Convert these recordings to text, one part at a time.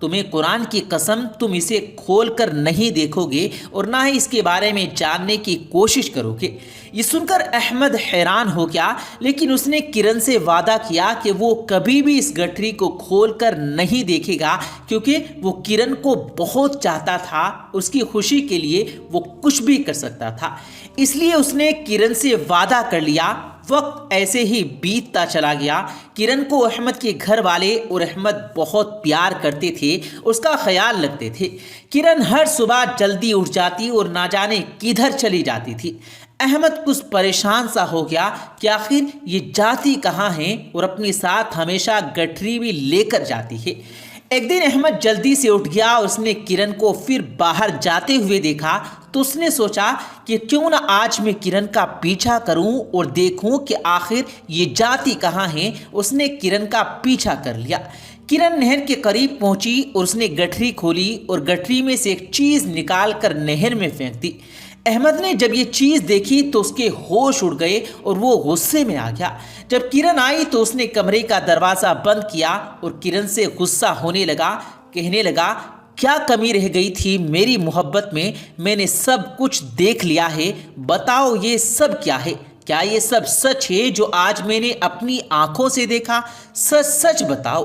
تمہیں قرآن کی قسم تم اسے کھول کر نہیں دیکھو گے اور نہ ہی اس کے بارے میں جاننے کی کوشش کرو گے۔ یہ سن کر احمد حیران ہو گیا، لیکن اس نے کرن سے وعدہ کیا کہ وہ کبھی بھی اس گٹھری کو کھول کر نہیں دیکھے گا، کیونکہ وہ کرن کو بہت چاہتا تھا۔ اس کی خوشی کے لیے وہ کچھ بھی کر سکتا تھا، اس لیے اس نے کرن سے وعدہ کر لیا۔ وقت ایسے ہی بیتتا چلا گیا۔ کرن کو احمد کے گھر والے اور احمد بہت پیار کرتے تھے، اس کا خیال رکھتے تھے۔ کرن ہر صبح جلدی اٹھ جاتی اور نہ جانے کدھر چلی جاتی تھی۔ احمد کچھ پریشان سا ہو گیا کہ آخر یہ جاتی کہاں ہیں اور اپنے ساتھ ہمیشہ گٹھری بھی لے کر جاتی ہے۔ ایک دن احمد جلدی سے اٹھ گیا اور اس نے کرن کو پھر باہر جاتے ہوئے دیکھا تو اس نے سوچا کہ کیوں نہ آج میں کرن کا پیچھا کروں اور دیکھوں کہ آخر یہ جاتی کہاں ہیں۔ اس نے کرن کا پیچھا کر لیا۔ کرن نہر کے قریب پہنچی اور اس نے گٹھری کھولی اور گٹھری میں سے ایک چیز نکال کر نہر میں پھینک دی۔ احمد نے جب یہ چیز دیکھی تو اس کے ہوش اڑ گئے اور وہ غصے میں آ گیا۔ جب کرن آئی تو اس نے کمرے کا دروازہ بند کیا اور کرن سے غصہ ہونے لگا، کہنے لگا، کیا کمی رہ گئی تھی میری محبت میں نے سب کچھ دیکھ لیا ہے، بتاؤ یہ سب کیا ہے؟ کیا یہ سب سچ ہے جو آج میں نے اپنی آنکھوں سے دیکھا؟ سچ سچ بتاؤ۔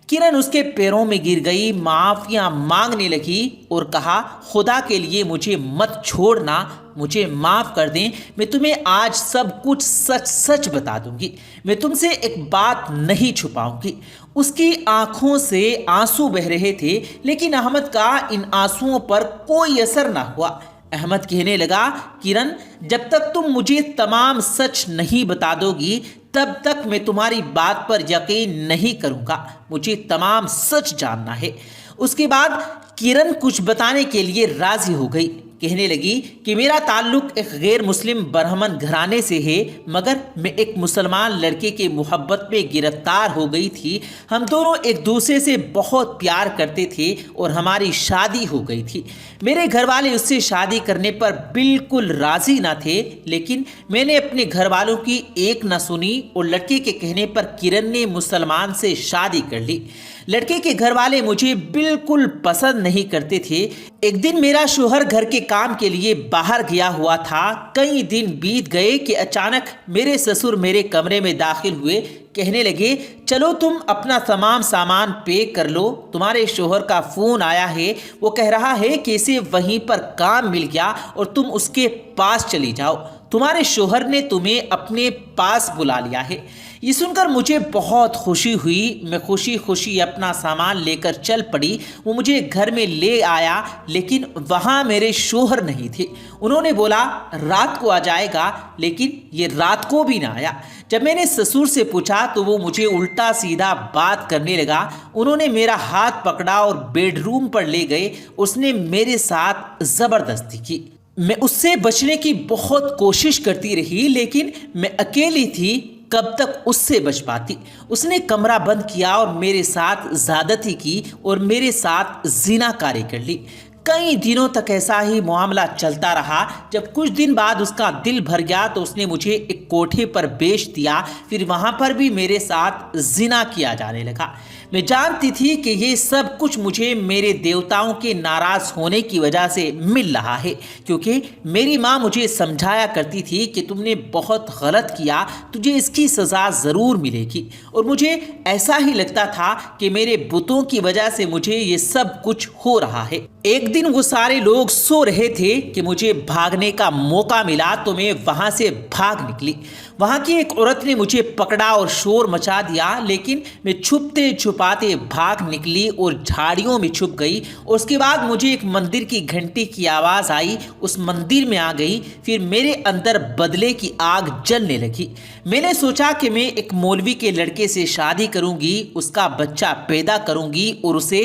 کرن اس کے پیروں میں گر گئی، معافیاں مانگنے لگی اور کہا، خدا کے لیے مجھے مت چھوڑنا، مجھے معاف کر دیں، میں تمہیں آج سب کچھ سچ سچ بتا دوں گی، میں تم سے ایک بات نہیں چھپاؤں گی۔ اس کی آنکھوں سے آنسو بہہ رہے تھے، لیکن احمد کا ان آنسوؤں پر کوئی اثر نہ ہوا۔ احمد کہنے لگا، کرن جب تک تم مجھے تمام سچ نہیں بتا دو گی تب تک میں تمہاری بات پر یقین نہیں کروں گا، مجھے تمام سچ جاننا ہے۔ اس کے بعد کرن کچھ بتانے کے لیے راضی ہو گئی، کہنے لگی کہ میرا تعلق ایک غیر مسلم برہمن گھرانے سے ہے، مگر میں ایک مسلمان لڑکے کے محبت میں گرفتار ہو گئی تھی۔ ہم دونوں ایک دوسرے سے بہت پیار کرتے تھے اور ہماری شادی ہو گئی تھی۔ میرے گھر والے اس سے شادی کرنے پر بالکل راضی نہ تھے، لیکن میں نے اپنے گھر والوں کی ایک نہ سنی اور لڑکے کے کہنے پر کرن نے مسلمان سے شادی کر لی۔ لڑکے کے گھر والے مجھے بالکل پسند نہیں کرتے تھے۔ ایک دن میرا شوہر گھر کے کام کے لیے باہر گیا ہوا تھا۔ کئی دن بیت گئے کہ اچانک میرے سسر میرے کمرے میں داخل ہوئے، کہنے لگے، چلو تم اپنا تمام سامان پیک کر لو، تمہارے شوہر کا فون آیا ہے، وہ کہہ رہا ہے کہ اسے وہیں پر کام مل گیا اور تم اس کے پاس چلی جاؤ، تمہارے شوہر نے تمہیں اپنے پاس بلا لیا ہے۔ یہ سن کر مجھے بہت خوشی ہوئی، میں خوشی خوشی اپنا سامان لے کر چل پڑی۔ وہ مجھے گھر میں لے آیا، لیکن وہاں میرے شوہر نہیں تھے۔ انہوں نے بولا رات کو آ جائے گا، لیکن یہ رات کو بھی نہ آیا۔ جب میں نے سسر سے پوچھا تو وہ مجھے الٹا سیدھا بات کرنے لگا۔ انہوں نے میرا ہاتھ پکڑا اور بیڈ روم پر لے گئے۔ اس نے میرے ساتھ زبردستی کی۔ میں اس سے بچنے کی بہت کوشش کرتی رہی، لیکن میں اکیلی تھی، کب تک اس سے بچ پاتی؟ اس نے کمرہ بند کیا اور میرے ساتھ زیادتی کی اور میرے ساتھ زنا کاری کر لی۔ کئی دنوں تک ایسا ہی معاملہ چلتا رہا۔ جب کچھ دن بعد اس کا دل بھر گیا تو اس نے مجھے ایک کوٹھے پر بیچ دیا، پھر وہاں پر بھی میرے ساتھ زنا کیا جانے لگا۔ میں جانتی تھی کہ یہ سب کچھ مجھے میرے دیوتاؤں کے ناراض ہونے کی وجہ سے مل رہا ہے، کیونکہ میری ماں مجھے سمجھایا کرتی تھی کہ تم نے بہت غلط کیا، تجھے اس کی سزا ضرور ملے گی، اور مجھے ایسا ہی لگتا تھا کہ میرے بتوں کی وجہ سے مجھے یہ سب کچھ ہو رہا ہے۔ ایک دن وہ سارے لوگ سو رہے تھے کہ مجھے بھاگنے کا موقع ملا تو میں وہاں سے بھاگ نکلی۔ وہاں کی ایک عورت نے مجھے پکڑا اور شور مچا دیا، لیکن میں چھپتے چھپاتے بھاگ نکلی اور جھاڑیوں میں چھپ گئی۔ اس کے بعد مجھے ایک مندر کی گھنٹی کی آواز آئی، اس مندر میں آ گئی، پھر میرے اندر بدلے کی آگ جلنے لگی۔ میں نے سوچا کہ میں ایک مولوی کے لڑکے سے شادی کروں گی، اس کا بچہ پیدا کروں گی اور اسے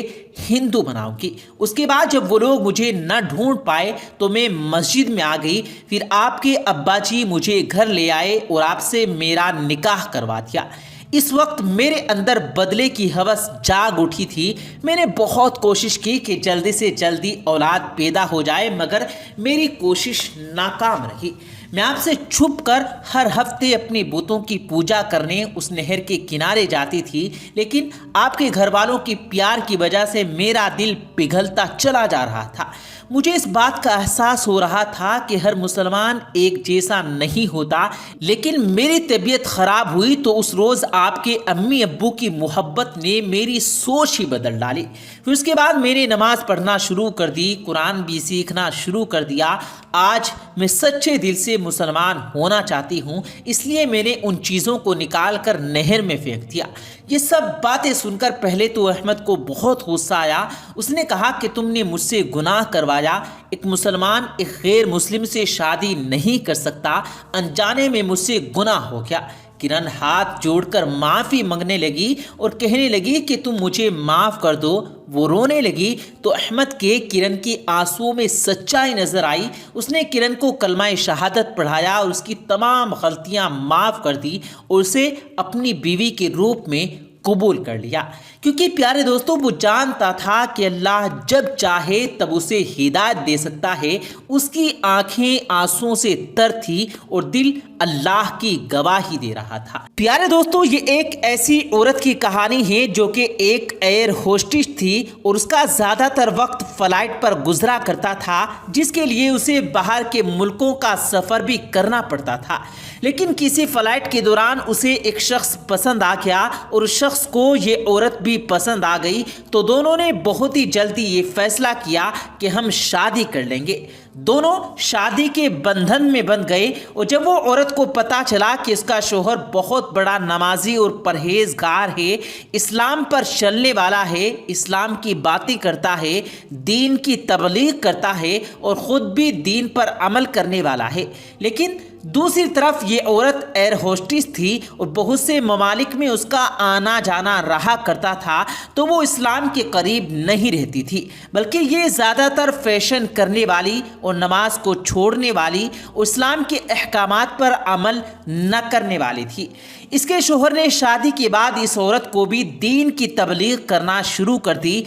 ہندو بناؤں گی۔ اس کے بعد جب وہ لوگ مجھے نہ ڈھونڈ پائے تو میں مسجد میں آ گئی، پھر آپ کے ابا جی مجھے گھر لے آئے اور آپ سے میرا نکاح کروا دیا۔ اس وقت میرے اندر بدلے کی ہوس جاگ اٹھی تھی۔ میں نے بہت کوشش کی کہ جلدی سے جلدی اولاد پیدا ہو جائے، مگر میری کوشش ناکام رہی۔ میں آپ سے چھپ کر ہر ہفتے اپنے بتوں کی پوجا کرنے اس نہر کے کنارے جاتی تھی، لیکن آپ کے گھر والوں کی پیار کی وجہ سے میرا دل پگھلتا چلا جا رہا تھا۔ مجھے اس بات کا احساس ہو رہا تھا کہ ہر مسلمان ایک جیسا نہیں ہوتا، لیکن میری طبیعت خراب ہوئی تو اس روز آپ کے امی ابو کی محبت نے میری سوچ ہی بدل ڈالی۔ پھر اس کے بعد میں نے نماز پڑھنا شروع کر دی، قرآن بھی سیکھنا شروع کر دیا۔ آج میں سچے دل سے مسلمان ہونا چاہتی ہوں، اس لیے میں نے ان چیزوں کو نکال کر نہر میں پھینک دیا۔ یہ سب باتیں سن کر پہلے تو احمد کو بہت غصہ آیا۔ اس نے کہا کہ تم نے مجھ سے گناہ کروایا، ایک مسلمان ایک غیر مسلم سے شادی نہیں کر سکتا، انجانے میں مجھ سے گناہ ہو گیا۔ کرن ہاتھ جوڑ کر معافی مانگنے لگی اور کہنے لگی کہ تم مجھے معاف کر دو۔ وہ رونے لگی تو احمد کے کرن کی آنسوؤں میں سچائی نظر آئی۔ اس نے کرن کو کلمہ شہادت پڑھایا اور اس کی تمام غلطیاں معاف کر دی اور اسے اپنی بیوی کے روپ میں قبول کر لیا، کیونکہ پیارے دوستوں وہ جانتا تھا کہ اللہ جب چاہے تب اسے ہدایت دے سکتا ہے۔ اس کی آنکھیں آنسوؤں سے تر تھی اور دل اللہ کی گواہی دے رہا تھا۔ پیارے دوستوں یہ ایک ایسی عورت کی کہانی ہے جو کہ ایک ایئر ہوسٹس تھی اور اس کا زیادہ تر وقت فلائٹ پر گزرا کرتا تھا، جس کے لیے اسے باہر کے ملکوں کا سفر بھی کرنا پڑتا تھا۔ لیکن کسی فلائٹ کے دوران اسے ایک شخص پسند آ گیا اور اس شخص کو یہ عورت بھی پسند آ گئی، تو دونوں نے بہت ہی جلدی یہ فیصلہ کیا کہ ہم شادی کر لیں گے۔ دونوں شادی کے بندھن میں بندھ گئے اور جب وہ عورت کو پتہ چلا کہ اس کا شوہر بہت بڑا نمازی اور پرہیزگار ہے، اسلام پر چلنے والا ہے، اسلام کی باتیں کرتا ہے، دین کی تبلیغ کرتا ہے اور خود بھی دین پر عمل کرنے والا ہے، لیکن دوسری طرف یہ عورت ایئر ہوسٹس تھی اور بہت سے ممالک میں اس کا آنا جانا رہا کرتا تھا، تو وہ اسلام کے قریب نہیں رہتی تھی، بلکہ یہ زیادہ تر فیشن کرنے والی اور نماز کو چھوڑنے والی اور اسلام کے احکامات پر عمل نہ کرنے والی تھی۔ اس کے شوہر نے شادی کے بعد اس عورت کو بھی دین کی تبلیغ کرنا شروع کر دی۔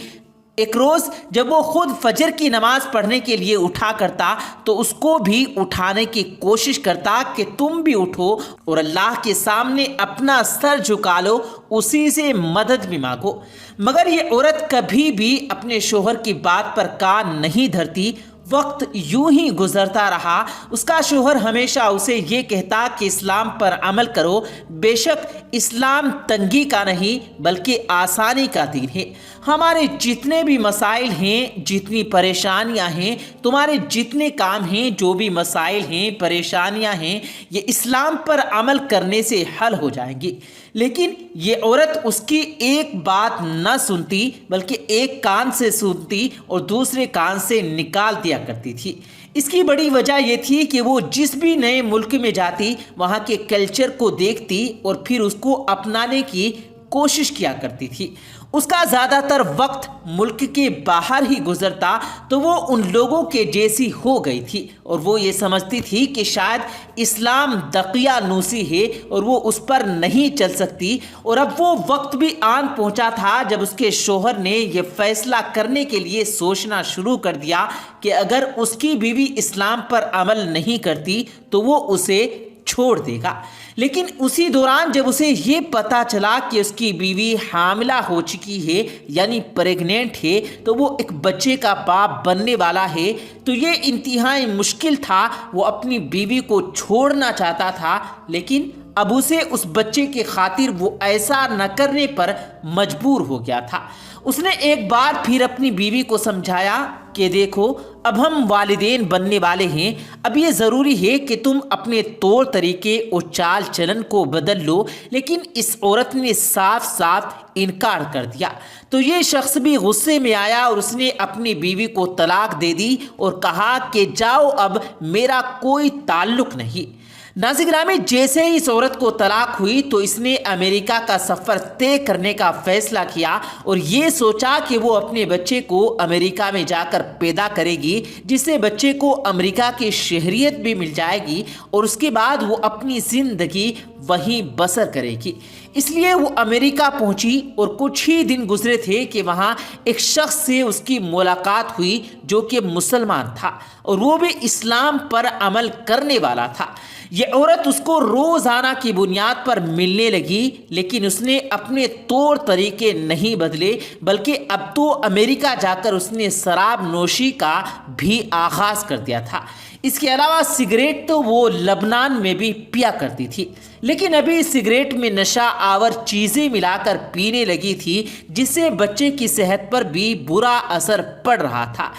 ایک روز جب وہ خود فجر کی نماز پڑھنے کے لیے اٹھا کرتا تو اس کو بھی اٹھانے کی کوشش کرتا کہ تم بھی اٹھو اور اللہ کے سامنے اپنا سر جھکا لو، اسی سے مدد بھی مانگو، مگر یہ عورت کبھی بھی اپنے شوہر کی بات پر کان نہیں دھرتی۔ وقت یوں ہی گزرتا رہا۔ اس کا شوہر ہمیشہ اسے یہ کہتا کہ اسلام پر عمل کرو، بے شک اسلام تنگی کا نہیں بلکہ آسانی کا دین ہے۔ ہمارے جتنے بھی مسائل ہیں، جتنی پریشانیاں ہیں، تمہارے جتنے کام ہیں، جو بھی مسائل ہیں، پریشانیاں ہیں، یہ اسلام پر عمل کرنے سے حل ہو جائیں گی۔ لیکن یہ عورت اس کی ایک بات نہ سنتی بلکہ ایک کان سے سنتی اور دوسرے کان سے نکال دیا کرتی تھی۔ اس کی بڑی وجہ یہ تھی کہ وہ جس بھی نئے ملک میں جاتی وہاں کے کلچر کو دیکھتی اور پھر اس کو اپنانے کی کوشش کیا کرتی تھی۔ اس کا زیادہ تر وقت ملک کے باہر ہی گزرتا تو وہ ان لوگوں کے جیسی ہو گئی تھی اور وہ یہ سمجھتی تھی کہ شاید اسلام دقیانوسی ہے اور وہ اس پر نہیں چل سکتی، اور اب وہ وقت بھی آن پہنچا تھا جب اس کے شوہر نے یہ فیصلہ کرنے کے لیے سوچنا شروع کر دیا کہ اگر اس کی بیوی اسلام پر عمل نہیں کرتی تو وہ اسے چھوڑ دے گا۔ لیکن اسی دوران جب اسے یہ پتہ چلا کہ اس کی بیوی حاملہ ہو چکی ہے، یعنی پریگننٹ ہے، تو وہ ایک بچے کا باپ بننے والا ہے، تو یہ انتہائی مشکل تھا۔ وہ اپنی بیوی کو چھوڑنا چاہتا تھا، لیکن اب اسے اس بچے کی خاطر وہ ایسا نہ کرنے پر مجبور ہو گیا تھا۔ اس نے ایک بار پھر اپنی بیوی کو سمجھایا کہ دیکھو اب ہم والدین بننے والے ہیں، اب یہ ضروری ہے کہ تم اپنے طور طریقے اور چال چلن کو بدل لو، لیکن اس عورت نے صاف صاف انکار کر دیا۔ تو یہ شخص بھی غصے میں آیا اور اس نے اپنی بیوی کو طلاق دے دی اور کہا کہ جاؤ، اب میرا کوئی تعلق نہیں۔ ناظرین گرامی، جیسے ہی اس عورت کو طلاق ہوئی تو اس نے امریکہ کا سفر طے کرنے کا فیصلہ کیا اور یہ سوچا کہ وہ اپنے بچے کو امریکہ میں جا کر پیدا کرے گی، جس سے بچے کو امریکہ کی شہریت بھی مل جائے گی اور اس کے بعد وہ اپنی زندگی وہیں بسر کرے گی۔ اس لیے وہ امریکہ پہنچی اور کچھ ہی دن گزرے تھے کہ وہاں ایک شخص سے اس کی ملاقات ہوئی جو کہ مسلمان تھا اور وہ بھی اسلام پر عمل کرنے والا تھا۔ یہ عورت اس کو روزانہ کی بنیاد پر ملنے لگی، لیکن اس نے اپنے طور طریقے نہیں بدلے، بلکہ اب تو امریکہ جا کر اس نے شراب نوشی کا بھی آغاز کر دیا تھا۔ اس کے علاوہ سگریٹ تو وہ لبنان میں بھی پیا کرتی تھی، لیکن ابھی سگریٹ میں نشہ آور چیزیں ملا کر پینے لگی تھی، جس سے بچے کی صحت پر بھی برا اثر پڑ رہا تھا۔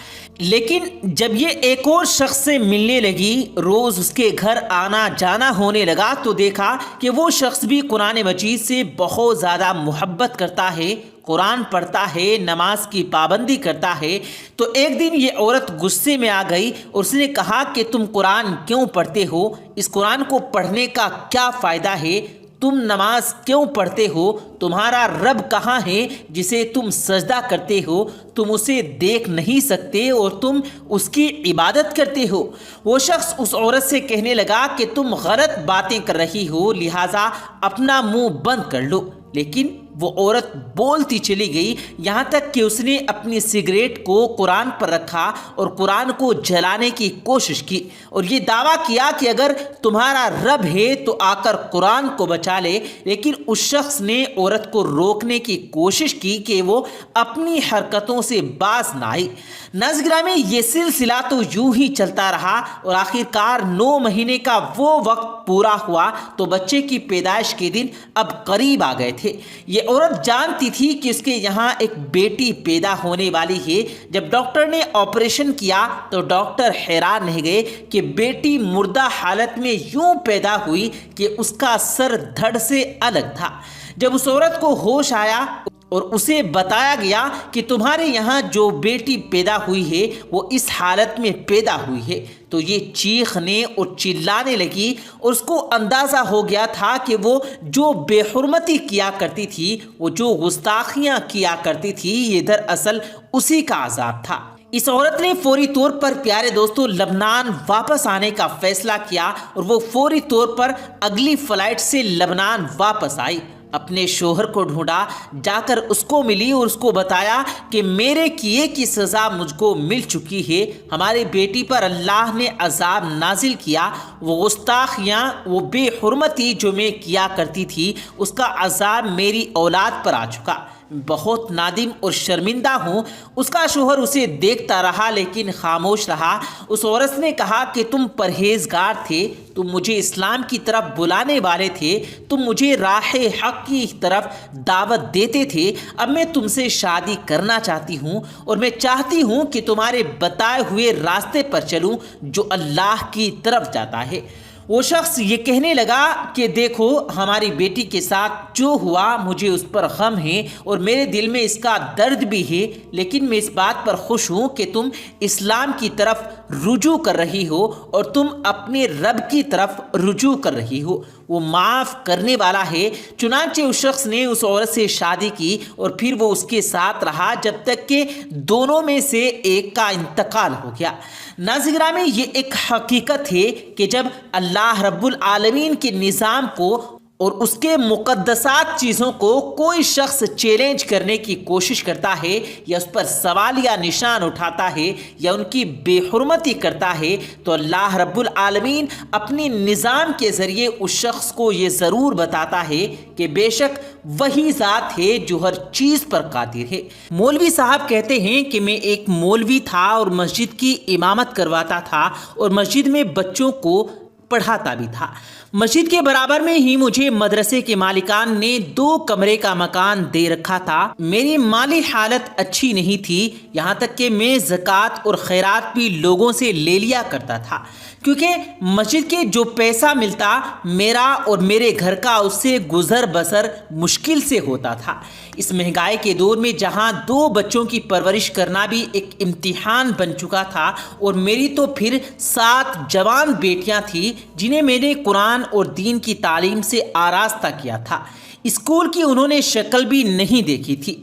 لیکن جب یہ ایک اور شخص سے ملنے لگی، روز اس کے گھر آنا جانا ہونے لگا، تو دیکھا کہ وہ شخص بھی قرآن مجید سے بہت زیادہ محبت کرتا ہے، قرآن پڑھتا ہے، نماز کی پابندی کرتا ہے۔ تو ایک دن یہ عورت غصے میں آ گئی اور اس نے کہا کہ تم قرآن کیوں پڑھتے ہو؟ اس قرآن کو پڑھنے کا کیا فائدہ ہے؟ تم نماز کیوں پڑھتے ہو؟ تمہارا رب کہاں ہے جسے تم سجدہ کرتے ہو؟ تم اسے دیکھ نہیں سکتے اور تم اس کی عبادت کرتے ہو۔ وہ شخص اس عورت سے کہنے لگا کہ تم غلط باتیں کر رہی ہو، لہٰذا اپنا منہ بند کر لو۔ لیکن وہ عورت بولتی چلی گئی، یہاں تک کہ اس نے اپنی سگریٹ کو قرآن پر رکھا اور قرآن کو جلانے کی کوشش کی اور یہ دعویٰ کیا کہ اگر تمہارا رب ہے تو آ کر قرآن کو بچا لے۔ لیکن اس شخص نے عورت کو روکنے کی کوشش کی کہ وہ اپنی حرکتوں سے باز نہ آئی۔ ناظرین گرامی، یہ سلسلہ تو یوں ہی چلتا رہا اور آخرکار 9 مہینے کا وہ وقت پورا ہوا تو بچے کی پیدائش کے دن اب قریب آ گئے تھے۔ یہ عورت جانتی تھی کہ اس کے یہاں ایک بیٹی پیدا ہونے والی ہے۔ جب ڈاکٹر نے آپریشن کیا تو ڈاکٹر حیران رہ گئے کہ بیٹی مردہ حالت میں یوں پیدا ہوئی کہ اس کا سر دھڑ سے الگ تھا۔ جب اس عورت کو ہوش آیا اور اسے بتایا گیا کہ تمہارے یہاں جو بیٹی پیدا ہوئی ہے وہ اس حالت میں پیدا ہوئی ہے، تو یہ چیخنے اور چلانے لگی اور اس کو اندازہ ہو گیا تھا کہ وہ جو بے حرمتی کیا کرتی تھی، وہ جو گستاخیاں کیا کرتی تھی، یہ دراصل اسی کا عذاب تھا۔ اس عورت نے فوری طور پر پیارے دوستوں لبنان واپس آنے کا فیصلہ کیا اور وہ فوری طور پر اگلی فلائٹ سے لبنان واپس آئی۔ اپنے شوہر کو ڈھونڈا، جا کر اس کو ملی اور اس کو بتایا کہ میرے کیے کی سزا مجھ کو مل چکی ہے، ہماری بیٹی پر اللہ نے عذاب نازل کیا، وہ گستاخیاں، وہ بے حرمتی جو میں کیا کرتی تھی، اس کا عذاب میری اولاد پر آ چکا، بہت نادم اور شرمندہ ہوں۔ اس کا شوہر اسے دیکھتا رہا لیکن خاموش رہا۔ اس عورت نے کہا کہ تم پرہیزگار تھے، تم مجھے اسلام کی طرف بلانے والے تھے، تم مجھے راہ حق کی طرف دعوت دیتے تھے، اب میں تم سے شادی کرنا چاہتی ہوں اور میں چاہتی ہوں کہ تمہارے بتائے ہوئے راستے پر چلوں جو اللہ کی طرف جاتا ہے۔ وہ شخص یہ کہنے لگا کہ دیکھو، ہماری بیٹی کے ساتھ جو ہوا مجھے اس پر غم ہے اور میرے دل میں اس کا درد بھی ہے، لیکن میں اس بات پر خوش ہوں کہ تم اسلام کی طرف رجوع کر رہی ہو اور تم اپنے رب کی طرف رجوع کر رہی ہو، وہ معاف کرنے والا ہے۔ چنانچہ اس شخص نے اس عورت سے شادی کی اور پھر وہ اس کے ساتھ رہا جب تک کہ دونوں میں سے ایک کا انتقال ہو گیا۔ ناظرین گرامی، یہ ایک حقیقت ہے کہ جب اللہ رب العالمین کے نظام کو اور اس کے مقدسات چیزوں کو کوئی شخص چیلنج کرنے کی کوشش کرتا ہے یا اس پر سوالیہ نشان اٹھاتا ہے یا ان کی بے حرمتی کرتا ہے، تو اللہ رب العالمین اپنی نظام کے ذریعے اس شخص کو یہ ضرور بتاتا ہے کہ بے شک وہی ذات ہے جو ہر چیز پر قادر ہے۔ مولوی صاحب کہتے ہیں کہ میں ایک مولوی تھا اور مسجد کی امامت کرواتا تھا اور مسجد میں بچوں کو پڑھاتا بھی تھا۔ مسجد کے برابر میں ہی مجھے مدرسے کے مالکان نے 2 کمرے کا مکان دے رکھا تھا۔ میری مالی حالت اچھی نہیں تھی، یہاں تک کہ میں زکوٰۃ اور خیرات بھی لوگوں سے لے لیا کرتا تھا، کیونکہ مسجد کے جو پیسہ ملتا میرا اور میرے گھر کا اس سے گزر بسر مشکل سے ہوتا تھا۔ اس مہنگائی کے دور میں جہاں 2 بچوں کی پرورش کرنا بھی ایک امتحان بن چکا تھا اور میری تو پھر 7 جوان بیٹیاں تھیں جنہیں میں نے قرآن اور دین کی تعلیم سے آراستہ کیا تھا، اسکول کی انہوں نے شکل بھی نہیں دیکھی تھی،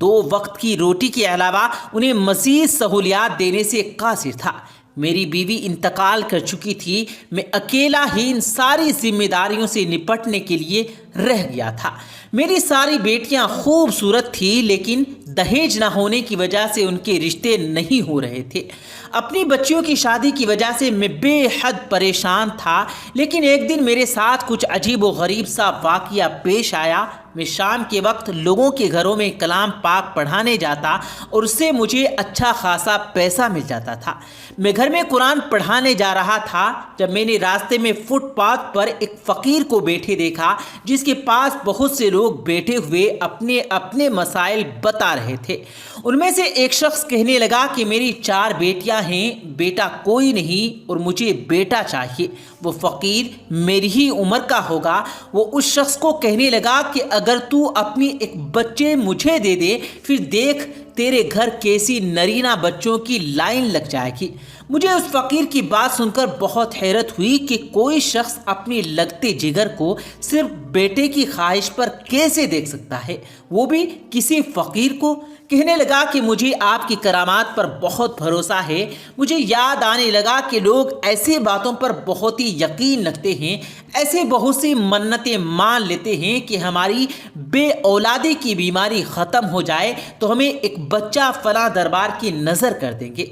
2 وقت کی روٹی کے علاوہ انہیں مزید سہولیات دینے سے قاصر تھا۔ میری بیوی انتقال کر چکی تھی، میں اکیلا ہی ان ساری ذمہ داریوں سے نپٹنے کے لیے رہ گیا تھا۔ میری ساری بیٹیاں خوبصورت تھیں، لیکن دہیج نہ ہونے کی وجہ سے ان کے رشتے نہیں ہو رہے تھے۔ اپنی بچیوں کی شادی کی وجہ سے میں بے حد پریشان تھا، لیکن ایک دن میرے ساتھ کچھ عجیب و غریب سا واقعہ پیش آیا۔ میں شام کے وقت لوگوں کے گھروں میں کلام پاک پڑھانے جاتا اور اس سے مجھے اچھا خاصا پیسہ مل جاتا تھا۔ میں گھر میں قرآن پڑھانے جا رہا تھا جب میں نے راستے میں فٹ پاتھ پر ایک فقیر کو بیٹھے دیکھا، جس کے پاس بہت سے لوگ بیٹھے ہوئے اپنے اپنے مسائل بتا رہے تھے۔ ان میں سے ایک شخص کہنے لگا کہ میری 4 بیٹیاں ہیں، بیٹا کوئی نہیں اور مجھے بیٹا چاہیے۔ وہ فقیر میری ہی عمر کا ہوگا۔ وہ اس شخص کو کہنے لگا کہ اگر تو اپنی ایک بچے مجھے دے دے، پھر دیکھ تیرے گھر کیسی نرینہ بچوں کی لائن لگ جائے گی۔ مجھے اس فقیر کی بات سن کر بہت حیرت ہوئی کہ کوئی شخص اپنی لگتے جگر کو صرف بیٹے کی خواہش پر کیسے دیکھ سکتا ہے، وہ بھی کسی فقیر کو۔ کہنے لگا کہ مجھے آپ کی کرامات پر بہت بھروسہ ہے۔ مجھے یاد آنے لگا کہ لوگ ایسی باتوں پر بہت ہی یقین رکھتے ہیں، ایسے بہت سی منتیں مان لیتے ہیں کہ ہماری بے اولادی کی بیماری ختم ہو جائے تو ہمیں ایک بچہ فلاں دربار کی نظر کر دیں گے۔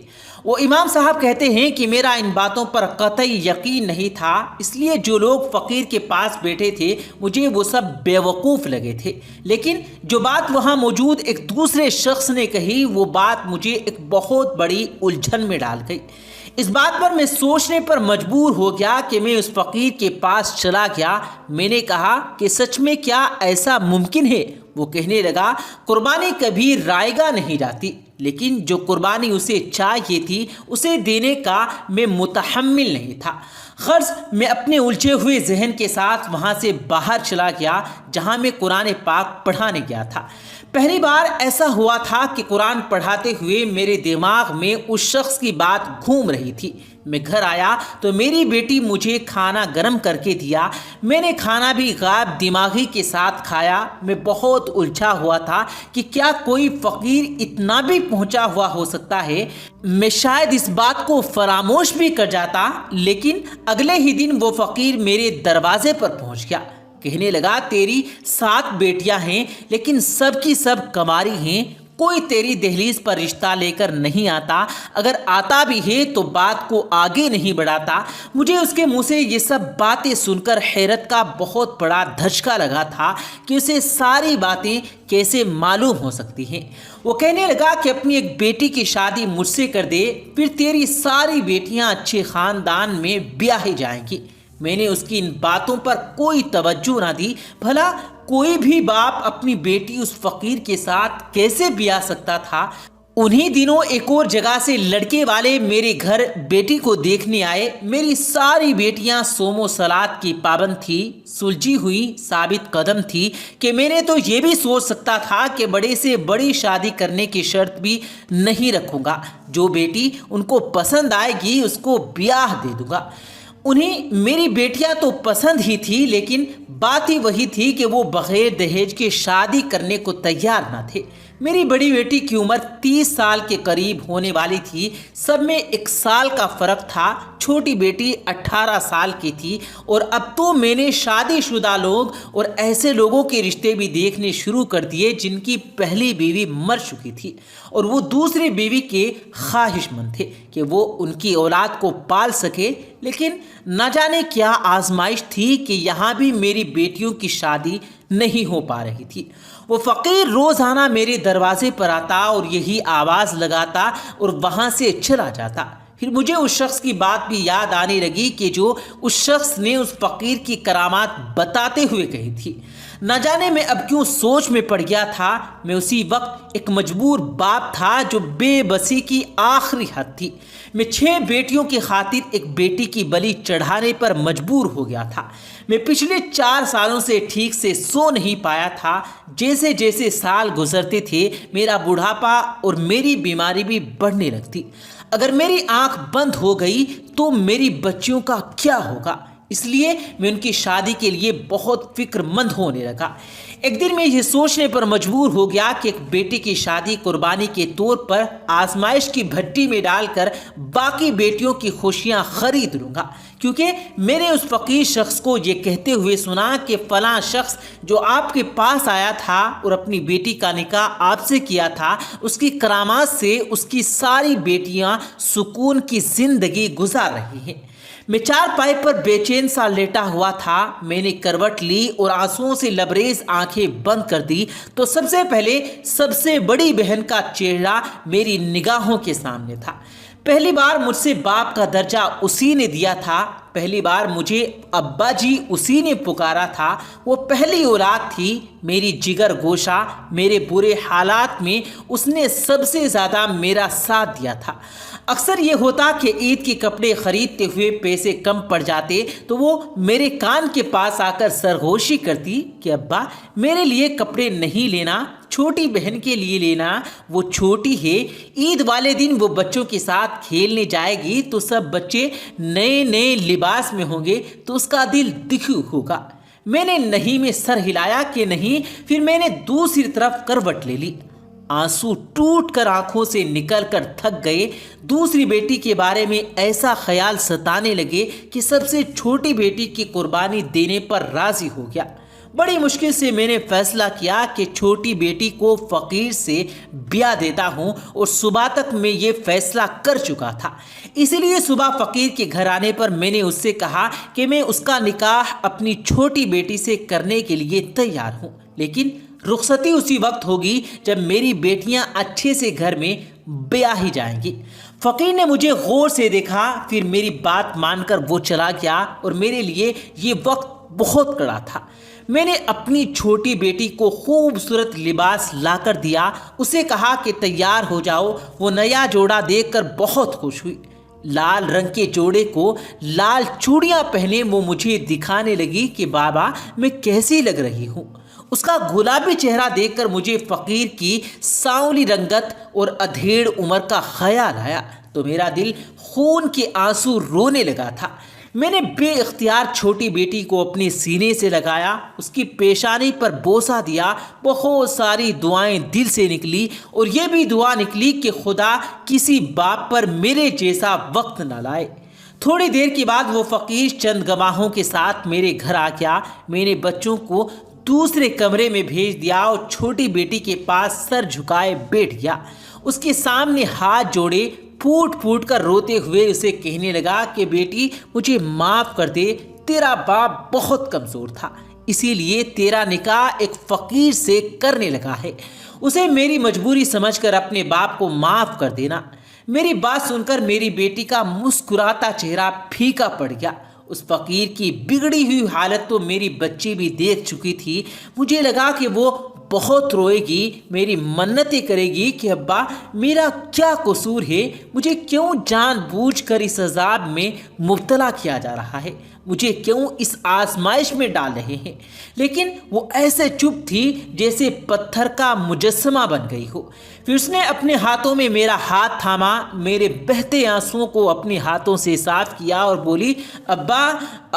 وہ امام صاحب کہتے ہیں کہ میرا ان باتوں پر قطعی یقین نہیں تھا، اس لیے جو لوگ فقیر کے پاس بیٹھے تھے مجھے وہ سب بیوقوف لگے تھے، لیکن جو بات وہاں موجود ایک دوسرے شخص نے کہی، وہ بات مجھے ایک بہت بڑی الجھن میں ڈال گئی۔ اس بات پر میں سوچنے پر مجبور ہو گیا کہ میں اس فقیر کے پاس چلا گیا۔ میں نے کہا کہ سچ میں کیا ایسا ممکن ہے؟ وہ کہنے لگا قربانی کبھی رائے گاہ نہیں جاتی، لیکن جو قربانی اسے چاہیے تھی اسے دینے کا میں متحمل نہیں تھا۔ غرض میں اپنے الجھے ہوئے ذہن کے ساتھ وہاں سے باہر چلا گیا جہاں میں قرآن پاک پڑھانے گیا تھا۔ پہلی بار ایسا ہوا تھا کہ قرآن پڑھاتے ہوئے میرے دماغ میں اس شخص کی بات گھوم رہی تھی۔ میں گھر آیا تو میری بیٹی مجھے کھانا گرم کر کے دیا۔ میں نے کھانا بھی غائب دماغی کے ساتھ کھایا۔ میں بہت الجھا ہوا تھا کہ کیا کوئی فقیر اتنا بھی پہنچا ہوا ہو سکتا ہے۔ میں شاید اس بات کو فراموش بھی کر جاتا، لیکن اگلے ہی دن وہ فقیر میرے دروازے پر پہنچ گیا۔ کہنے لگا تیری 7 بیٹیاں ہیں، لیکن سب کی سب کماری ہیں، کوئی تیری دہلیز پر رشتہ لے کر نہیں آتا، اگر آتا بھی ہے تو بات کو آگے نہیں بڑھاتا۔ مجھے اس کے منہ سے یہ سب باتیں سن کر حیرت کا بہت بڑا دھچکا لگا تھا کہ اسے ساری باتیں کیسے معلوم ہو سکتی ہیں۔ وہ کہنے لگا کہ اپنی ایک بیٹی کی شادی مجھ سے کر دے، پھر تیری ساری بیٹیاں اچھے خاندان میں بیاہی جائیں گی۔ میں نے اس کی ان باتوں پر کوئی توجہ نہ دی۔ بھلا کوئی بھی باپ اپنی بیٹی اس فقیر کے ساتھ کیسے بیاہ سکتا تھا؟ انہی دنوں ایک اور جگہ سے لڑکے والے میرے گھر بیٹی کو دیکھنے آئے۔ میری ساری بیٹیاں صوم و صلات کی پابند تھی، سلجھی ہوئی، ثابت قدم تھی کہ میں نے تو یہ بھی سوچ سکتا تھا کہ بڑے سے بڑی شادی کرنے کی شرط بھی نہیں رکھوں گا، جو بیٹی ان کو پسند آئے گی اس کو بیاہ دے دوں گا۔ انہیں میری بیٹیاں تو پسند ہی تھی، لیکن بات ہی وہی تھی کہ وہ بغیر دہیج کے شادی کرنے کو تیار نہ تھے۔ میری بڑی بیٹی کی عمر 30 سال کے قریب ہونے والی تھی، سب میں 1 سال کا فرق تھا۔ چھوٹی بیٹی 18 سال کی تھی، اور اب تو میں نے شادی شدہ لوگ اور ایسے لوگوں کے رشتے بھی دیکھنے شروع کر دیے جن کی پہلی بیوی مر چکی تھی اور وہ دوسری بیوی کے خواہش مند تھے کہ وہ ان کی اولاد کو پال سکے، لیکن نہ جانے کیا آزمائش تھی کہ یہاں بھی میری بیٹیوں کی شادی نہیں ہو پا رہی تھی۔ وہ فقیر روزانہ میرے دروازے پر آتا اور یہی آواز لگاتا اور وہاں سے چلا جاتا۔ پھر مجھے اس شخص کی بات بھی یاد آنے لگی کہ جو اس شخص نے اس فقیر کی کرامات بتاتے ہوئے کہی تھی۔ نہ جانے میں اب کیوں سوچ میں پڑ گیا تھا۔ میں اسی وقت ایک مجبور باپ تھا جو بے بسی کی آخری حد تھی۔ میں 6 بیٹیوں کی خاطر ایک بیٹی کی بلی چڑھانے پر مجبور ہو گیا تھا۔ میں پچھلے 4 سالوں سے ٹھیک سے سو نہیں پایا تھا۔ جیسے جیسے سال گزرتے تھے میرا بڑھاپا اور میری بیماری بھی بڑھنے لگتی۔ اگر میری آنکھ بند ہو گئی تو میری بچیوں کا کیا ہوگا؟ اس لیے میں ان کی شادی کے لیے بہت فکر مند ہونے لگا۔ ایک دن میں یہ سوچنے پر مجبور ہو گیا کہ ایک بیٹی کی شادی قربانی کے طور پر آزمائش کی بھٹی میں ڈال کر باقی بیٹیوں کی خوشیاں خرید لوں گا، کیونکہ میں نے اس فقیر شخص کو یہ کہتے ہوئے سنا کہ فلاں شخص جو آپ کے پاس آیا تھا اور اپنی بیٹی کا نکاح آپ سے کیا تھا، اس کی کرامات سے اس کی ساری بیٹیاں سکون کی زندگی گزار رہی ہیں۔ میں چارپائی پر بے چین سا لیٹا ہوا تھا۔ میں نے کروٹ لی اور آنسوؤں سے لبریز آنکھیں بند کر دی تو سب سے پہلے سب سے بڑی بہن کا چہرہ میری نگاہوں کے سامنے تھا۔ پہلی بار مجھ سے باپ کا درجہ اسی نے دیا تھا، پہلی بار مجھے ابا جی اسی نے پکارا تھا۔ وہ پہلی اولاد تھی، میری جگر گوشہ، میرے برے حالات میں اس نے سب سے زیادہ میرا ساتھ دیا تھا۔ اکثر یہ ہوتا کہ عید کے کپڑے خریدتے ہوئے پیسے کم پڑ جاتے تو وہ میرے کان کے پاس آ کر سرگوشی کرتی کہ ابا میرے لیے کپڑے نہیں لینا، چھوٹی بہن کے لیے لینا، وہ چھوٹی ہے۔ عید والے دن وہ بچوں کے ساتھ کھیلنے جائے گی تو سب بچے نئے نئے لباس میں ہوں گے تو اس کا دل دکھی ہوگا۔ میں نے نہیں میں سر ہلایا کہ نہیں، پھر میں نے دوسری طرف کروٹ لے لی۔ آنسو ٹوٹ کر آنکھوں سے نکل کر تھک گئے۔ دوسری بیٹی کے بارے میں ایسا خیال ستانے لگے کہ سب سے چھوٹی بیٹی کی قربانی دینے پر راضی ہو گیا۔ بڑی مشکل سے میں نے فیصلہ کیا کہ چھوٹی بیٹی کو فقیر سے بیاہ دیتا ہوں، اور صبح تک میں یہ فیصلہ کر چکا تھا۔ اسی لیے صبح فقیر کے گھر آنے پر میں نے اس سے کہا کہ میں اس کا نکاح اپنی چھوٹی بیٹی سے کرنے کے لیے تیار ہوں، لیکن رخصتی اسی وقت ہوگی جب میری بیٹیاں اچھے سے گھر میں بیاہی جائیں گی۔ فقیر نے مجھے غور سے دیکھا، پھر میری بات مان کر وہ چلا گیا، اور میرے لیے یہ وقت بہت کڑا تھا۔ میں نے اپنی چھوٹی بیٹی کو خوبصورت لباس لا کر دیا، اسے کہا کہ تیار ہو جاؤ۔ وہ نیا جوڑا دیکھ کر بہت خوش ہوئی۔ لال رنگ کے جوڑے کو لال چوڑیاں پہنے وہ مجھے دکھانے لگی کہ بابا میں کیسی لگ رہی ہوں۔ اس کا گلابی چہرہ دیکھ کر مجھے فقیر کی سانولی رنگت اور ادھیڑ عمر کا خیال آیا تو میرا دل خون کے آنسو رونے لگا تھا۔ میں نے بے اختیار چھوٹی بیٹی کو اپنے سینے سے لگایا، اس کی پیشانی پر بوسہ دیا۔ بہت ساری دعائیں دل سے نکلی، اور یہ بھی دعا نکلی کہ خدا کسی باپ پر میرے جیسا وقت نہ لائے۔ تھوڑی دیر کے بعد وہ فقیر چند گواہوں کے ساتھ میرے گھر آ گیا۔ میں نے بچوں کو دوسرے کمرے میں بھیج دیا اور چھوٹی بیٹی کے پاس سر جھکائے بیٹھ گیا۔ اس کے سامنے ہاتھ جوڑے پھوٹ پھوٹ کر روتے ہوئے اسے کہنے لگا کہ بیٹی مجھے معاف کر دے، تیرا باپ بہت کمزور تھا، اسی لیے تیرا نکاح ایک فقیر سے کرنے لگا ہے، اسے میری مجبوری سمجھ کر اپنے باپ کو معاف کر دینا۔ میری بات سن کر میری بیٹی کا مسکراتا چہرہ پھیکا پڑ گیا۔ اس فقیر کی بگڑی ہوئی حالت تو میری بچی بھی دیکھ چکی تھی۔ مجھے لگا کہ وہ بہت روئے گی، میری منتیں کرے گی کہ ابا میرا کیا قصور ہے، مجھے کیوں جان بوجھ کر اس عذاب میں مبتلا کیا جا رہا ہے، مجھے کیوں اس آزمائش میں ڈال رہے ہیں۔ لیکن وہ ایسے چپ تھی جیسے پتھر کا مجسمہ بن گئی ہو۔ پھر اس نے اپنے ہاتھوں میں میرا ہاتھ تھاما، میرے بہتے آنسوؤں کو اپنے ہاتھوں سے صاف کیا اور بولی ابا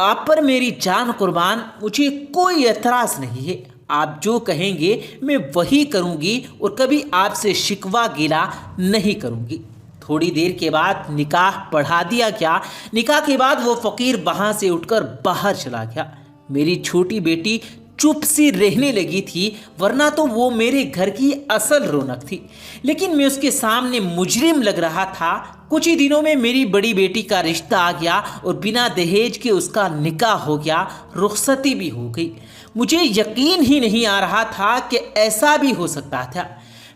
آپ پر میری جان قربان، مجھے کوئی اعتراض نہیں ہے، آپ جو کہیں گے میں وہی کروں گی اور کبھی آپ سے شکوہ گلا نہیں کروں گی۔ تھوڑی دیر کے بعد نکاح پڑھا دیا گیا۔ نکاح کے بعد وہ فقیر وہاں سے اٹھ کر باہر چلا گیا۔ میری چھوٹی بیٹی چپ سی رہنے لگی تھی، ورنہ تو وہ میرے گھر کی اصل رونق تھی، لیکن میں اس کے سامنے مجرم لگ رہا تھا۔ کچھ ہی دنوں میں میری بڑی بیٹی کا رشتہ آ گیا اور بنا دہیج کے اس کا نکاح ہو گیا، رخصتی بھی ہو گئی۔ مجھے یقین ہی نہیں آ رہا تھا کہ ایسا بھی ہو سکتا تھا۔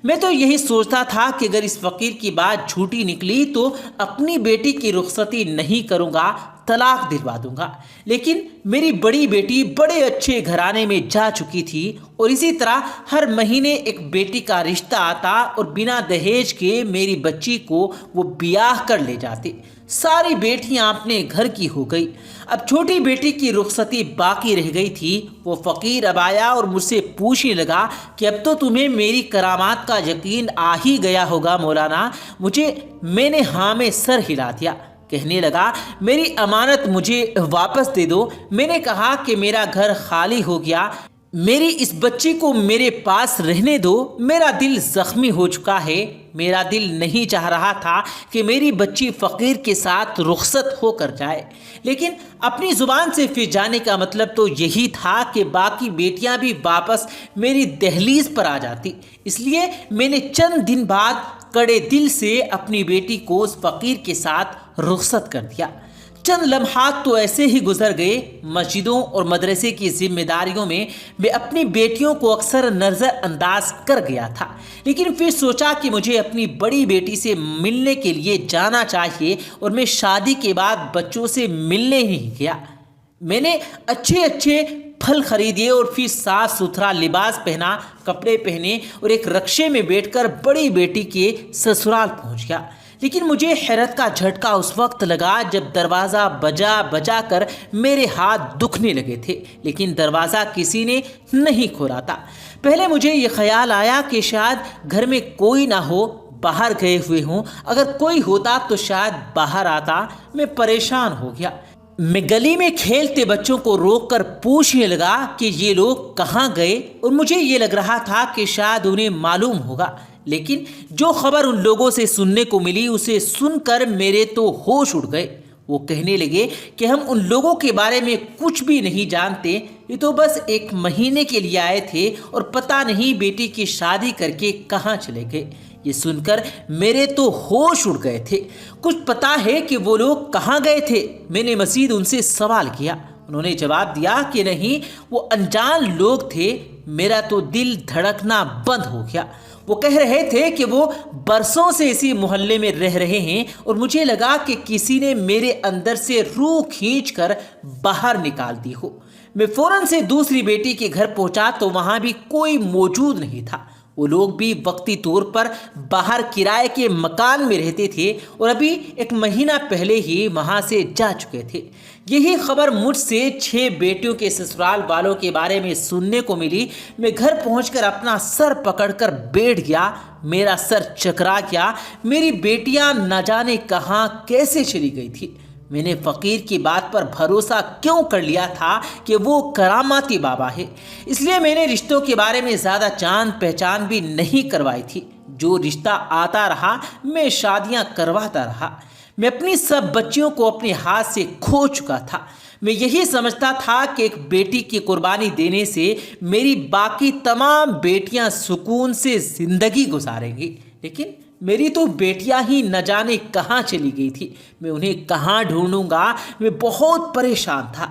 میں تو یہی سوچتا تھا کہ اگر اس فقیر کی بات جھوٹی نکلی تو اپنی بیٹی کی رخصتی نہیں کروں گا، طلاق دلوا دوں گا۔ لیکن میری بڑی بیٹی بڑے اچھے گھرانے میں جا چکی تھی، اور اسی طرح ہر مہینے ایک بیٹی کا رشتہ آتا اور بنا دہیج کے میری بچی کو وہ بیاہ کر لے جاتے۔ ساری بیٹیاں اپنے گھر کی ہو گئی۔ اب چھوٹی بیٹی کی رخصتی باقی رہ گئی تھی۔ وہ فقیر اب آیا اور مجھ سے پوچھنے لگا کہ اب تو تمہیں میری کرامات کا یقین آ ہی گیا ہوگا مولانا۔ میں نے ہاں میں سر ہلا دیا۔ کہنے لگا میری امانت مجھے واپس دے دو۔ میں نے کہا کہ میرا گھر خالی ہو گیا، میری اس بچی کو میرے پاس رہنے دو، میرا دل زخمی ہو چکا ہے۔ میرا دل نہیں چاہ رہا تھا کہ میری بچی فقیر کے ساتھ رخصت ہو کر جائے، لیکن اپنی زبان سے پھر جانے کا مطلب تو یہی تھا کہ باقی بیٹیاں بھی واپس میری دہلیز پر آ جاتی۔ اس لیے میں نے چند دن بعد کڑے دل سے اپنی بیٹی کو اس فقیر کے ساتھ رخصت کر دیا۔ چند لمحات تو ایسے ہی گزر گئے۔ مسجدوں اور مدرسے کی ذمہ داریوں میں میں اپنی بیٹیوں کو اکثر نظر انداز کر گیا تھا، لیکن پھر سوچا کہ مجھے اپنی بڑی بیٹی سے ملنے کے لیے جانا چاہیے، اور میں شادی کے بعد بچوں سے ملنے ہی گیا۔ میں نے اچھے پھل خریدے اور پھر صاف ستھرا لباس پہنا، کپڑے پہنے اور ایک رکشے میں بیٹھ کر بڑی بیٹی کے سسرال پہنچ گیا۔ لیکن مجھے حیرت کا جھٹکا اس وقت لگا جب دروازہ بجا کر میرے ہاتھ دکھنے لگے تھے، لیکن دروازہ کسی نے نہیں کھولا تھا۔ پہلے مجھے یہ خیال آیا کہ شاید گھر میں کوئی نہ ہو، باہر گئے ہوئے ہوں، اگر کوئی ہوتا تو شاید باہر آتا۔ میں پریشان ہو گیا۔ میں گلی میں کھیلتے بچوں کو روک کر پوچھنے لگا کہ یہ لوگ کہاں گئے، اور مجھے یہ لگ رہا تھا کہ شاید انہیں معلوم ہوگا، لیکن جو خبر ان لوگوں سے سننے کو ملی اسے سن کر میرے تو ہوش اڑ گئے۔ وہ کہنے لگے کہ ہم ان لوگوں کے بارے میں کچھ بھی نہیں جانتے، یہ تو بس 1 مہینے کے لیے آئے تھے اور پتہ نہیں بیٹی کی شادی کر کے کہاں چلے گئے۔ یہ سن کر میرے تو ہوش اڑ گئے تھے۔ کچھ پتہ ہے کہ وہ لوگ کہاں گئے تھے؟ میں نے مزید ان سے سوال کیا۔ انہوں نے جواب دیا کہ نہیں، وہ انجان لوگ تھے۔ میرا تو دل دھڑکنا بند ہو گیا۔ وہ کہہ رہے تھے کہ وہ برسوں سے اسی محلے میں رہ رہے ہیں، اور مجھے لگا کہ کسی نے میرے اندر سے روح کھینچ کر باہر نکال دی ہو۔ میں فوراً سے دوسری بیٹی کے گھر پہنچا تو وہاں بھی کوئی موجود نہیں تھا۔ وہ لوگ بھی وقتی طور پر باہر کرائے کے مکان میں رہتے تھے اور ابھی 1 مہینہ پہلے ہی وہاں سے جا چکے تھے۔ یہی خبر مجھ سے 6 بیٹیوں کے سسرال والوں کے بارے میں سننے کو ملی۔ میں گھر پہنچ کر اپنا سر پکڑ کر بیٹھ گیا۔ میرا سر چکرا گیا۔ میری بیٹیاں نہ جانے کہاں کیسے چلی گئی تھی۔ میں نے فقیر کی بات پر بھروسہ کیوں کر لیا تھا کہ وہ کراماتی بابا ہے؟ اس لیے میں نے رشتوں کے بارے میں زیادہ جان پہچان بھی نہیں کروائی تھی۔ جو رشتہ آتا رہا میں شادیاں کرواتا رہا۔ میں اپنی سب بچیوں کو اپنے ہاتھ سے کھو چکا تھا۔ میں یہی سمجھتا تھا کہ ایک بیٹی کی قربانی دینے سے میری باقی تمام بیٹیاں سکون سے زندگی گزاریں گی، لیکن میری تو بیٹیاں ہی نہ جانے کہاں چلی گئی تھی۔ میں انہیں کہاں ڈھونڈوں گا؟ میں بہت پریشان تھا۔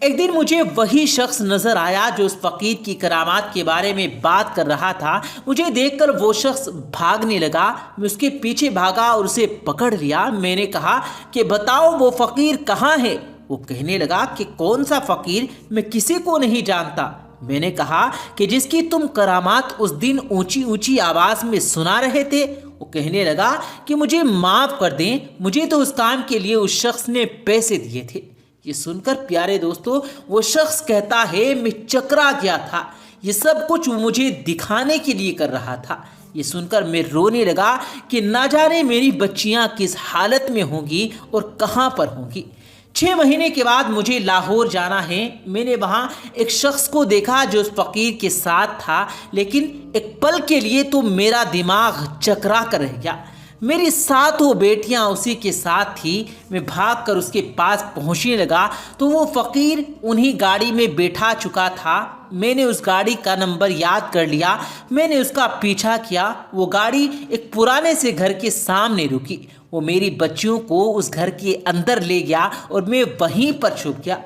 ایک دن مجھے وہی شخص نظر آیا جو اس فقیر کی کرامات کے بارے میں بات کر رہا تھا۔ مجھے دیکھ کر وہ شخص بھاگنے لگا۔ میں اس کے پیچھے بھاگا اور اسے پکڑ لیا۔ میں نے کہا کہ بتاؤ وہ فقیر کہاں ہے؟ وہ کہنے لگا کہ کون سا فقیر؟ میں کسی کو نہیں جانتا۔ میں نے کہا کہ جس کی تم کرامات اس دن اونچی آواز میں سنا رہے تھے۔ وہ کہنے لگا کہ مجھے معاف کر دیں، مجھے تو اس کام کے لیے اس شخص نے پیسے دیے تھے۔ یہ سن کر پیارے دوستو وہ شخص کہتا ہے میں چکرا گیا تھا، یہ سب کچھ وہ مجھے دکھانے کے لیے کر رہا تھا۔ یہ سن کر میں رونے لگا کہ نہ جانے میری بچیاں کس حالت میں ہوں گی اور کہاں پر ہوں گی۔ 6 مہینے کے بعد مجھے لاہور جانا ہے۔ میں نے وہاں ایک شخص کو دیکھا جو اس فقیر کے ساتھ تھا، لیکن ایک پل کے لیے تو میرا دماغ چکرا کر رہ گیا۔ میری 7 بیٹیاں اسی کے ساتھ تھی۔ میں بھاگ کر اس کے پاس پہنچنے لگا تو وہ فقیر انہی گاڑی میں بیٹھا چکا تھا۔ میں نے اس گاڑی کا نمبر یاد کر لیا۔ میں نے اس کا پیچھا کیا۔ وہ گاڑی ایک پرانے سے گھر کے سامنے رکی۔ وہ میری بچیوں کو اس گھر کے اندر لے گیا اور میں وہیں پر چھپ گیا۔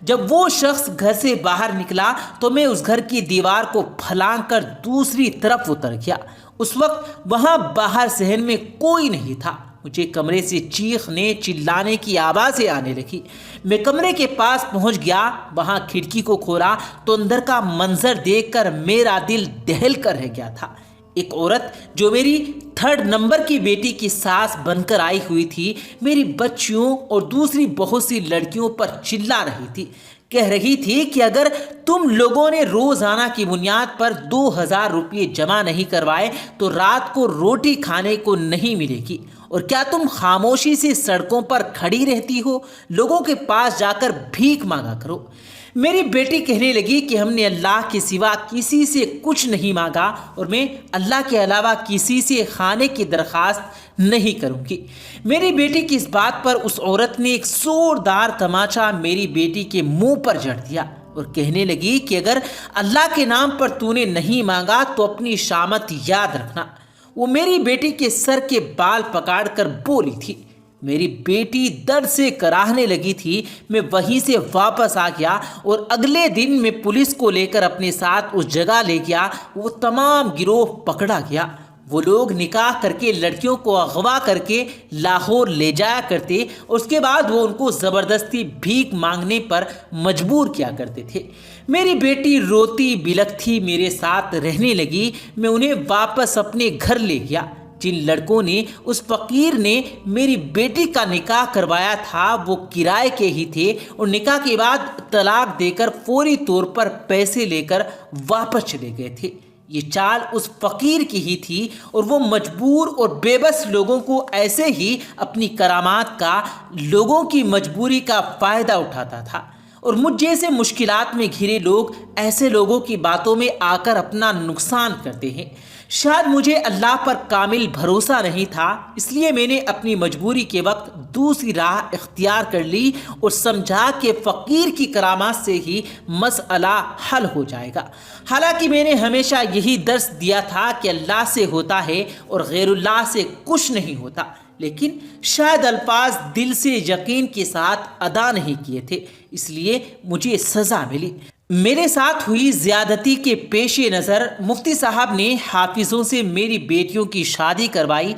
جب وہ شخص گھر سے باہر نکلا تو میں اس گھر کی دیوار کو پھلانگ کر دوسری طرف اتر گیا۔ اس وقت وہاں باہر صحن میں کوئی نہیں تھا۔ مجھے کمرے سے چیخنے چلانے کی آوازیں آنے لگی۔ میں کمرے کے پاس پہنچ گیا، وہاں کھڑکی کو کھولا تو اندر کا منظر دیکھ کر میرا دل دہل کر رہ گیا تھا۔ ایک عورت جو میری 3rd نمبر کی بیٹی کی ساس بن کر آئی ہوئی تھی، میری بچیوں اور دوسری بہت سی لڑکیوں پر چلا رہی تھی۔ کہہ رہی تھی کہ اگر تم لوگوں نے روزانہ کی بنیاد پر 2000 روپے جمع نہیں کروائے تو رات کو روٹی کھانے کو نہیں ملے گی، اور کیا تم خاموشی سے سڑکوں پر کھڑی رہتی ہو؟ لوگوں کے پاس جا کر بھیک مانگا کرو۔ میری بیٹی کہنے لگی کہ ہم نے اللہ کے سوا کسی سے کچھ نہیں مانگا اور میں اللہ کے علاوہ کسی سے کھانے کی درخواست نہیں کروں گی۔ میری بیٹی کی اس بات پر اس عورت نے ایک زوردار تماچا میری بیٹی کے منہ پر جڑ دیا اور کہنے لگی کہ اگر اللہ کے نام پر تو نے نہیں مانگا تو اپنی شامت یاد رکھنا۔ وہ میری بیٹی کے سر کے بال پکاڑ کر بولی تھی۔ میری بیٹی درد سے کراہنے لگی تھی۔ میں وہیں سے واپس آ گیا اور اگلے دن میں پولیس کو لے کر اپنے ساتھ اس جگہ لے گیا۔ وہ تمام گروہ پکڑا گیا۔ وہ لوگ نکاح کر کے لڑکیوں کو اغوا کر کے لاہور لے جایا کرتے اور اس کے بعد وہ ان کو زبردستی بھیک مانگنے پر مجبور کیا کرتے تھے۔ میری بیٹی روتی بلکتی میرے ساتھ رہنے لگی۔ میں انہیں واپس اپنے گھر لے گیا۔ جن لڑکوں نے اس فقیر نے میری بیٹی کا نکاح کروایا تھا وہ کرائے کے ہی تھے اور نکاح کے بعد طلاق دے کر فوری طور پر پیسے لے کر واپس چلے گئے تھے۔ یہ چال اس فقیر کی ہی تھی اور وہ مجبور اور بے بس لوگوں کو ایسے ہی اپنی کرامات کا، لوگوں کی مجبوری کا فائدہ اٹھاتا تھا، اور مجھ جیسے مشکلات میں گھرے لوگ ایسے لوگوں کی باتوں میں آ کر اپنا نقصان کرتے ہیں۔ شاید مجھے اللہ پر کامل بھروسہ نہیں تھا، اس لیے میں نے اپنی مجبوری کے وقت دوسری راہ اختیار کر لی اور سمجھا کہ فقیر کی کرامات سے ہی مسئلہ حل ہو جائے گا۔ حالانکہ میں نے ہمیشہ یہی درس دیا تھا کہ اللہ سے ہوتا ہے اور غیر اللہ سے کچھ نہیں ہوتا، لیکن شاید الفاظ دل سے یقین کے ساتھ ادا نہیں کیے تھے، اس لیے مجھے سزا ملی۔ میرے ساتھ ہوئی زیادتی کے پیش نظر مفتی صاحب نے حافظوں سے میری بیٹیوں کی شادی کروائی۔